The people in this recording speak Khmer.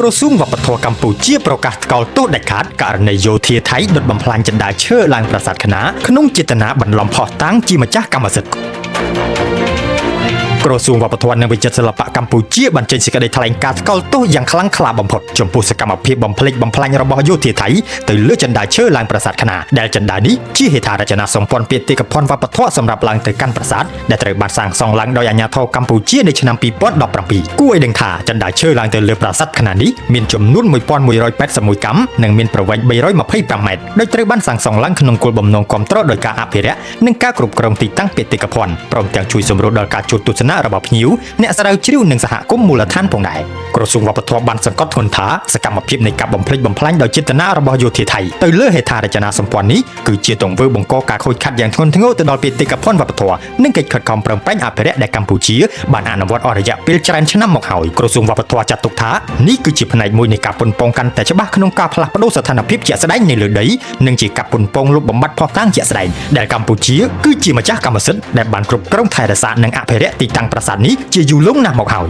ក្រសួងវប្បធម៌កម្ពុជាប្រកាសថ្កោលទោសដាច់ខាតករណីយោធាថៃដុតបំផ្លាញចិន្តាឈើឡើងប្រាសាទខណាក្នុងចេតនាបន្លំផុសតាំងជាម្ចាស់កម្មសិទ្ធិក្រសួងវប្បធម៌និងវិចិត្រសិល្បៈកម្ពុជាបានចេញសេចក្តីថ្លែងការណ៍ថ្កោលទោសយ៉ាងខ្លាំងក្លាបំផុតចំពោះសកម្មភាពបំផ្លិចបំផ្លាញរបស់យោធាថៃទៅលើចិន្តាឈើឡើងប្រាសាទខណាដែលចិន្តានេះជាហេដ្ឋារចនាសម្ព័ន្ធបេតិកភណ្ឌវប្បធម៌សម្រាប់ឡើងទៅកាន់ប្រាសាទដែលត្រូវបានសាងសង់ឡើងដោយអាជ្ញាធរកម្ពុជានៅឆ្នាំ2017គួរឲ្យដឹងថាចិន្តាឈើឡើងទៅលើប្រាសាទខណានេះមានចំនួន1181កាំនិងមានប្រវែង325ម៉ែត្រដោយត្រូវបានសាងសង់ឡើងក្នុងគោលបំណងគាំទ្រដោយការអភិរក្សនិងការគ្រប់គ្រងទីតាំងបេតិកភណ្ឌព្រមទាំងជួយសម្រួលដល់ការជួលទស្សនៈរបស់ភ្ញៀវអ្នកស្រាវជ្រាវនិងសហគមន៍មូលដ្ឋានផងដែរក្រសួងវប្បធម៌បានសង្កត់ធ្ងន់ថាសកម្មភាពនៃការបំផ្លិចបំផ្លាញដោយចេតនារបស់យោធាថៃទៅលើហេដ្ឋារចនាសម្ព័ន្ធនេះគឺជាទង្វើបង្កការខូចខាតយ៉ាងធ្ងន់ធ្ងរទៅដល់បេតិកភណ្ឌវប្បធម៌និងកិច្ចខិតខំប្រឹងប្រែងអភិរក្សដែលកម្ពុជាបានអនុវត្តអស់រយៈពេលច្រើនឆ្នាំមកហើយក្រសួងវប្បធម៌ចាត់ទុកថានេះគឺជាផ្នែកមួយនៃការប៉ុនប៉ងកាន់តែច្បាស់ក្នុងការផ្លាស់ប្តូរស្ថានភាពជាក់ស្ដែងនៅលើដីនិងជាការប៉ុនប៉ងលុបបំបាត់ភស្តុតាងជាក់ស្ដែងដែលកម្ពុជាគឺជាម្ចាស់កម្មសិទ្ធិដែលបានគ្រប់គ្រងថែរក្សានិងអភិរក្សទីតាំងប្រាសាទនេះជាយូរលង់ណាស់មកហើយ